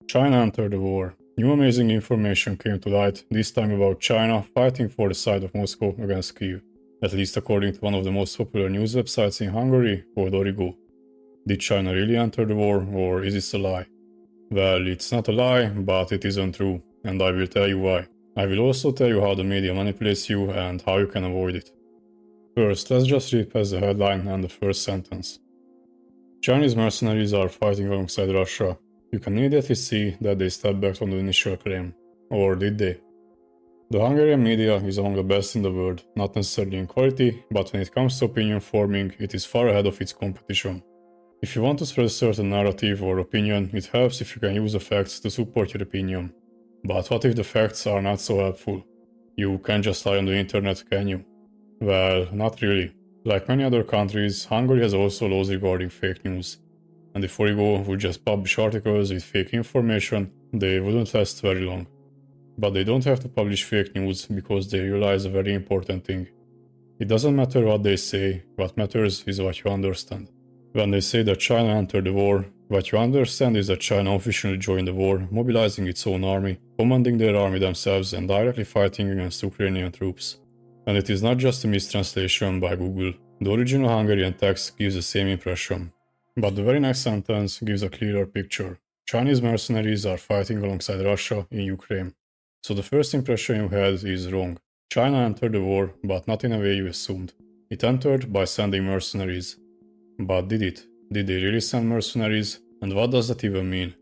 China entered the war. New amazing information came to light, this time about China fighting for the side of Moscow against Kyiv, at least according to one of the most popular news websites in Hungary called Origo. Did China really enter the war, or is this a lie? Well, it's not a lie, but it isn't true, and I will tell you why. I will also tell you how the media manipulates you and how you can avoid it. First, let's just read past the headline and the first sentence. Chinese mercenaries are fighting alongside Russia. You can immediately see that they stepped back from the initial claim. Or did they? The Hungarian media is among the best in the world, not necessarily in quality, but when it comes to opinion forming, it is far ahead of its competition. If you want to spread a certain narrative or opinion, it helps if you can use the facts to support your opinion. But what if the facts are not so helpful? You can't just lie on the internet, can you? Well, not really. Like many other countries, Hungary has also laws regarding fake news. And if Origo would just publish articles with fake information, they wouldn't last very long. But they don't have to publish fake news because they realize a very important thing. It doesn't matter what they say, what matters is what you understand. When they say that China entered the war, what you understand is that China officially joined the war, mobilizing its own army, commanding their army themselves and directly fighting against Ukrainian troops. And it is not just a mistranslation by Google. The original Hungarian text gives the same impression. But the very next sentence gives a clearer picture. Chinese mercenaries are fighting alongside Russia in Ukraine. So the first impression you had is wrong. China entered the war, but not in a way you assumed. It entered by sending mercenaries. But did it? Did they really send mercenaries? And what does that even mean?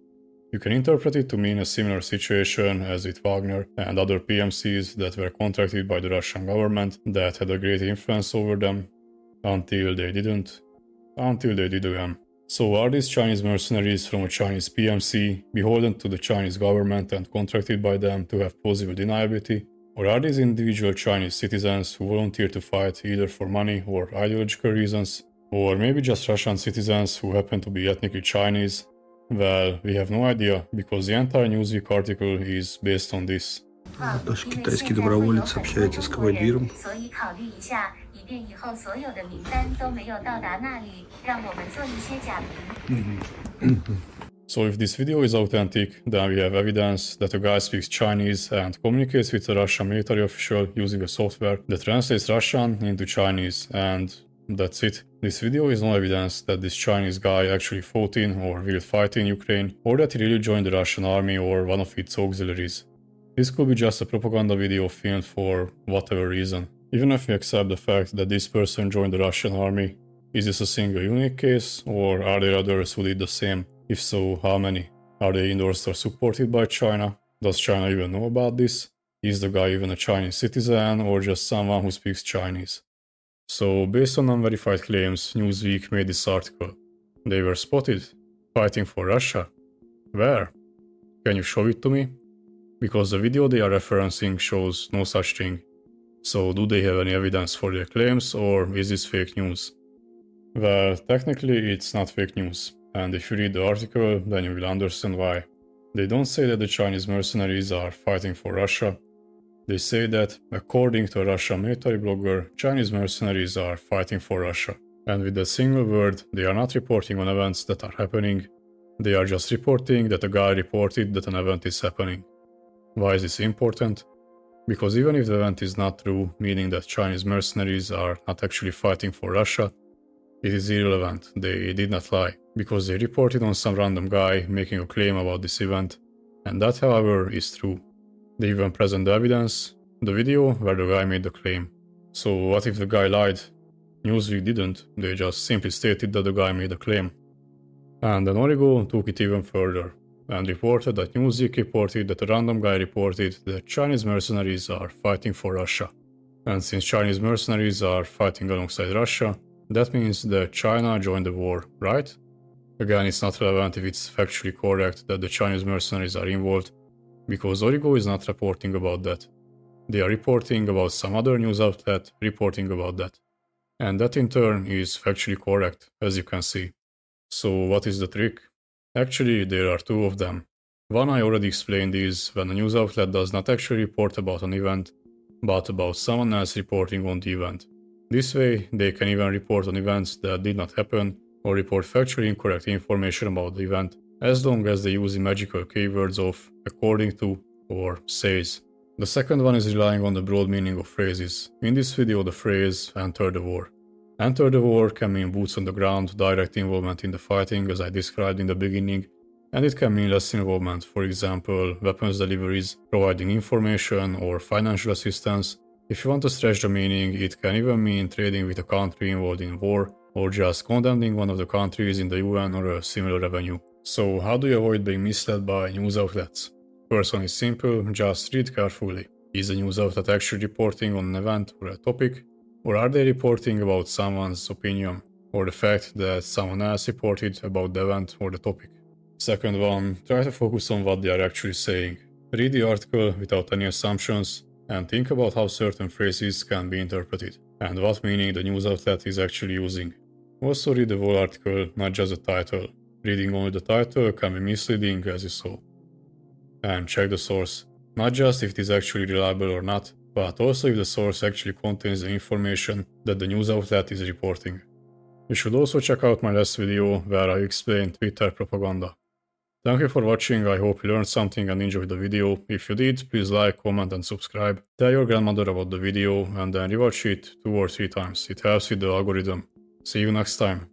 You can interpret it to mean a similar situation as with Wagner and other PMCs that were contracted by the Russian government that had a great influence over them, until they didn't. Until they did again. So are these Chinese mercenaries from a Chinese PMC beholden to the Chinese government and contracted by them to have plausible deniability? Or are these individual Chinese citizens who volunteer to fight either for money or ideological reasons? Or maybe just Russian citizens who happen to be ethnically Chinese? Well, we have no idea, because the entire Newsweek article is based on this. Наш китайский доброволец общается с командиром. So if this video is authentic, then we have evidence that a guy speaks Chinese and communicates with a Russian military official using a software that translates Russian into Chinese, and that's it. This video is no evidence that this Chinese guy actually fought in or will fight in Ukraine, or that he really joined the Russian army or one of its auxiliaries. This could be just a propaganda video filmed for whatever reason. Even if we accept the fact that this person joined the Russian army, is this a single unique case, or are there others who did the same? If so, how many? Are they endorsed or supported by China? Does China even know about this? Is the guy even a Chinese citizen, or just someone who speaks Chinese? So, based on unverified claims, Newsweek made this article. They were spotted fighting for Russia. Where? Can you show it to me? Because the video they are referencing shows no such thing. So, do they have any evidence for their claims, or is this fake news? Well, technically it's not fake news, and if you read the article, then you will understand why. They don't say that the Chinese mercenaries are fighting for Russia. They say that, according to a Russian military blogger, Chinese mercenaries are fighting for Russia. And with a single word, they are not reporting on events that are happening. They are just reporting that a guy reported that an event is happening. Why is this important? Because even if the event is not true, meaning that Chinese mercenaries are not actually fighting for Russia, it is irrelevant. They did not lie, because they reported on some random guy making a claim about this event. And that, however, is true. They even present the evidence, the video where the guy made the claim. So what if the guy lied? Newsweek didn't, they just simply stated that the guy made a claim. And then Origo took it even further, and reported that Newsweek reported that a random guy reported that Chinese mercenaries are fighting for Russia. And since Chinese mercenaries are fighting alongside Russia, that means that China joined the war, right? Again, it's not relevant if it's factually correct that the Chinese mercenaries are involved, because Origo is not reporting about that. They are reporting about some other news outlet reporting about that. And that in turn is factually correct, as you can see. So what is the trick? Actually, there are two of them. One I already explained is when a news outlet does not actually report about an event, but about someone else reporting on the event. This way, they can even report on events that did not happen, or report factually incorrect information about the event, as long as they use the magical keywords of according to or says. The second one is relying on the broad meaning of phrases. In this video, the phrase enter the war. Enter the war can mean boots on the ground, direct involvement in the fighting as I described in the beginning, and it can mean less involvement, for example, weapons deliveries, providing information or financial assistance. If you want to stretch the meaning, it can even mean trading with a country involved in war, or just condemning one of the countries in the UN or a similar avenue. So how do you avoid being misled by news outlets? First one is simple, just read carefully. Is the news outlet actually reporting on an event or a topic? Or are they reporting about someone's opinion, or the fact that someone else reported about the event or the topic? Second one, try to focus on what they are actually saying. Read the article without any assumptions, and think about how certain phrases can be interpreted, and what meaning the news outlet is actually using. Also read the whole article, not just the title. Reading only the title can be misleading, as you saw. And check the source, not just if it is actually reliable or not, but also if the source actually contains the information that the news outlet is reporting. You should also check out my last video where I explain Twitter propaganda. Thank you for watching, I hope you learned something and enjoyed the video. If you did, please like, comment and subscribe. Tell your grandmother about the video and then rewatch it 2 or 3 times, it helps with the algorithm. See you next time.